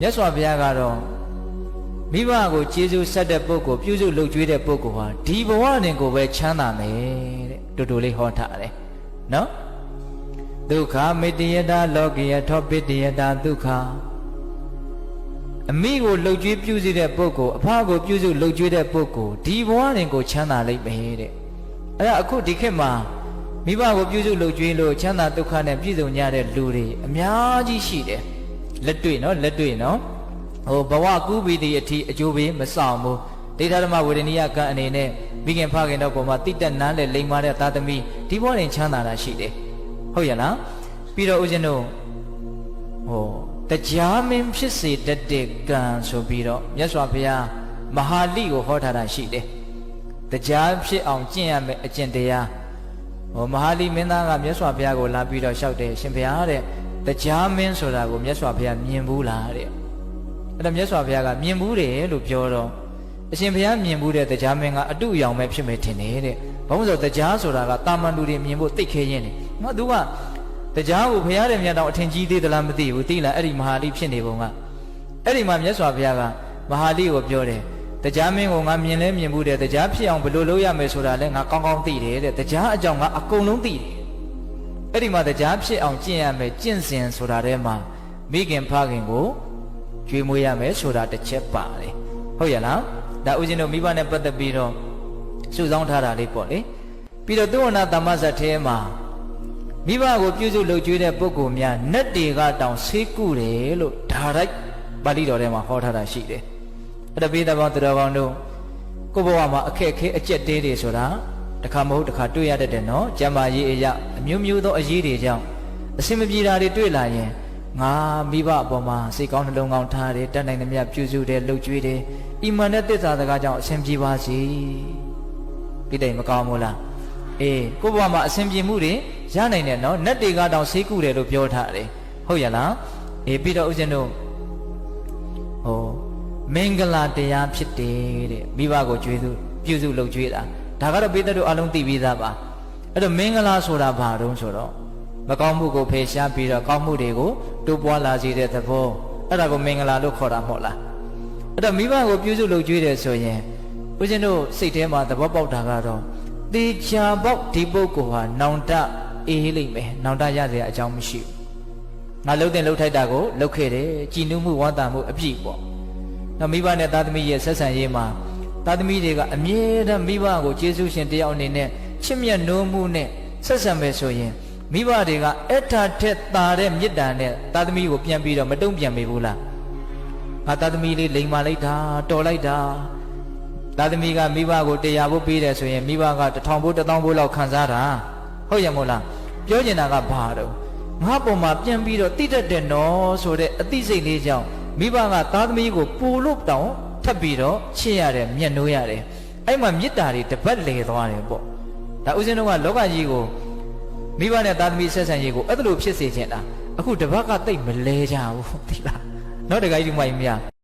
မြတ်စွာဘုရားကတော့မိဘကိုကျေးဇူးဆက်တဲ့ပုဂ္ဂိုလ်ပြုစုလုပ်ကြွေးတဲ့ပုဂ္ဂိုလ်ဟာဒီဘဝနဲ့ကိုပဲချမ်းသာမယ်တဲ့တူတူလေးဟောထားတယ်နော်ဒုက္ခမေတ္တယတာလောကိယထောပိတ္တယတာဒုက္ခအမိကိုလှုပ်ကြွေးပြုစုတဲ့ပုဂ္ဂိုလ်အဖကိုပြုစုလှုပ်ကြွေးတဲ့ပုဂ္ဂိုလ်ဒီဘဝနဲ့ကိုချမ်းသာလိမ့်မယ်တဲ့အဲ့ဒါအခုဒီခေတ်မှာမိဘကိုပြုစုလှုပ်ကြွေးလို့ချမ်းသာဒုက္ခနဲ့ပြည့်စုံကြတဲ့လူတွေအများကြီးရှိတယ်လက်တွေ့နော်ဟိုဘဝကူးပြီးတဲ့အထိအကျိုးပေးမဆောင်ဘူးဒိဋ္ဌဓမ္မဝေဒနိယကံအနေနဲ့မိခင်ဖခင်တို့ပေါ်မှာတိတက်နန်းတဲ့လိမ္မာတဲ့သာသမီဒီဘဝနဲ့ချမ်းသာတာရှိတယ်ဟုတ်ရလားပြီးတော့ဦးဇင်းတို့ဟိုတရားမင်းဖြစ်စေတတ်တဲ့ကံဆိုပြီးတော့မြတ်စွာဘုရားမဟာလိကိုဟောထားတာရှိတယ်တရားဖြစ်အောင်ကျင့်ရမယ်အကျင့်တရားဟိုမဟာလိမင်းသားကမြတ်စွာဘုရားကိုလာပြီးတော့လျှောက်တယ်ရှင်ဘုရားတဲ့တရားမင်းဆိုတာကိုမြတ်စွာဘုရားမြင်ဘူးလားတဲ့အဲ့ဒါမြတ်စွာဘုရားကမြင်ဘူးတယ်လို့ပြောတော့အရှင်ဘုရားမြင်ဘူးတဲ့တရားမင်းကအတုအယောင်ပဲဖြစ်မယ်ထင်တယ်တဲ့ဘာလို့ဆိုတရားဆိုတာကတာမန်လူတွေမြင်ဖို့သိခဲရင်းတယ်ငါသူကတရားကိုဘုရားတဲ့မြတ်တော်အထင်ကြီးသေးသလားမသိဘူးသိလားအဲ့ဒီမဟာလိဖြစ်နေပုံကအဲ့ဒီမှာမြတ်စွာဘုရားကမဟာလိကိုပြောတယ်တရားမင်းကိုငါမြင်လဲမြင်ဘူးတဲ့တရားဖြစ်အောင်ဘယ်လိုလုပ်ရမယ်ဆိုတာလဲငါကောင်းကောင်းသိတယ်တဲ့တရားအကြောင်းငါအကုန်လုံးသိတယ်အဲ့ဒီမှာတရားဖြစ်အောင်ကျင့်ရမယ်ကျင့်စဉ်ဆိုတာထဲမှာမိခင်ဖခင်ကိုကျွေးမွေးရမယ်ဆိုတာတစ်ချက်ပါတယ်ဟုတ်ရလားဒါဦးဇင်းတို့မိဘနဲ့ပတ်သက်ပြီးတော့စုဆောင်းထားတာလေးပေါ့လေပြီးတော့သုဝဏသမ္မဇတ်ထဲမှာမိဘကိုပြုစုလုပ်ကြွေးတဲ့ပုဂ္ဂိုလ်များနတ်တွေကတောင်ဆေးကုတယ်လို့ဒါရိုက်ပါဠိတော်ထဲမှာဟောထားတာရှိတယ်အဲ့ဒါပိသဘောသူတော်ကောင်းတို့ကိုယ့်ဘဝမှာအခက်အခဲအကျက်တဲတွေဆိုတာတစ်ခါမဟုတ်တစ်ခါတွေ့ရတတ်တယ်နော်ကျမ်းမာရေးအရာအမျိုးမျိုးသောအရေးတွေကြောင့်အစင်မပြေတာတွေတွေ့လာရင်ငါမိဘအပေါ်မှာစိတ်ကောင်းနှလုံးကောင်းထားတယ်တတ်နိုင်သမျှပြုစုတယ်လှုပ်ကြွေးတယ်အီမန်နဲ့သစ္စာစကားကြောင့်အစင်ပြေပါစေဒီတိုင်မကောင်းဘူးလားအေးကိုယ့်ဘဝမှာအစင်ပြေမှုတွေရနိုင်တယ်နော်နတ်တွေကတောင်ဆေးကုတယ်လို့ပြောထားတယ်ဟုတ်ရလားအေးပြီးတော့ဦးဇင်းတို့ဟိုမင်္ဂလာတရားဖြစ်တယ်တဲ့မိဘကိုကျွေးစုပြုစုလုပ်ကျွေးတာဒါကတော့ပိဿတို့အလုံးသိပြီးသားပါအဲ့တော့မင်္ဂလာဆိုတာဘာတုံးဆိုတော့မကောင်းမှုကိုဖယ်ရှားပြီးတော့ကောင်းမှုတွေကိုတိုးပွားလာစေတဲ့သဘောအဲ့ဒါကိုမင်္ဂလာလို့ခေါ်တာမဟုတ်လားအဲ့တော့မိဘကိုပြုစုလုပ်ကျွေးတယ်ဆိုရင်ဦးဇင်းတို့စိတ်ထဲမှာသဘောပေါက်တာကတော့တေချာပေါက်ဒီပုဂ္ဂိုလ်ဟာနောင်တအေးလိမ့်မယ်နောင်တရစရာအကြောင်းမရှိဘူးငါလှုပ်တဲ့လှုပ်ထိုက်တာကိုလှုပ်ခဲ့တယ်ကြည်နူးမှုဝမ်းသာမှုအပြည့်ပေါ့နောက်မိဘနဲ့သားသမီးရဲ့ဆက်ဆံရေးမှာသားသမီးတွေကအမြဲတမ်းမိဘကိုကျေးဇူးရှင်တယောက်အနေနဲ့ချစ်မြတ်နိုးမှုနဲ့ဆက်ဆံမယ်ဆိုရင်မိဘတွေကအထာထက်သာတဲ့မေတ္တာနဲ့သားသမီးကိုပြန်ပြီးတော့မတုံ့ပြန်မိဘူးလားငါသားသမီးလေးလိမ်မာလိုက်တာတော်လိုက်တာသားသမီးကမိဘကိုတရားဖို့ပေးတယ်ဆိုရင်မိဘက1000ဘိုး1000ဘိုးလောက်ခံစားတာဟုတ်ရမို့လားပြောချင်တာကဘာတော့ငါပုံမှာပြန်ပြီးတော့တိတတ်တယ်နော်ဆိုတဲ့အသိစိတ်လေးကြောင့်မိဘကသားသမီးကိုပူလို့တောင်ထပ်ပြီးတော့ချစ်ရတယ်မျက်နှိုးရတယ်အဲ့မှာမေတ္တာတွေတပတ်လေသွားတယ်ပေါ့ဒါဦးဇင်းတို့ကလောကကြီးကိုမိဘနဲ့သားသမီးဆက်ဆံရေးကိုအဲ့ဒါလိုဖြစ်စေချင်တာအခုတပတ်ကတိတ်မလဲကြဘူးသိလားနော်တခါကြီးဒီမိုင်းမရ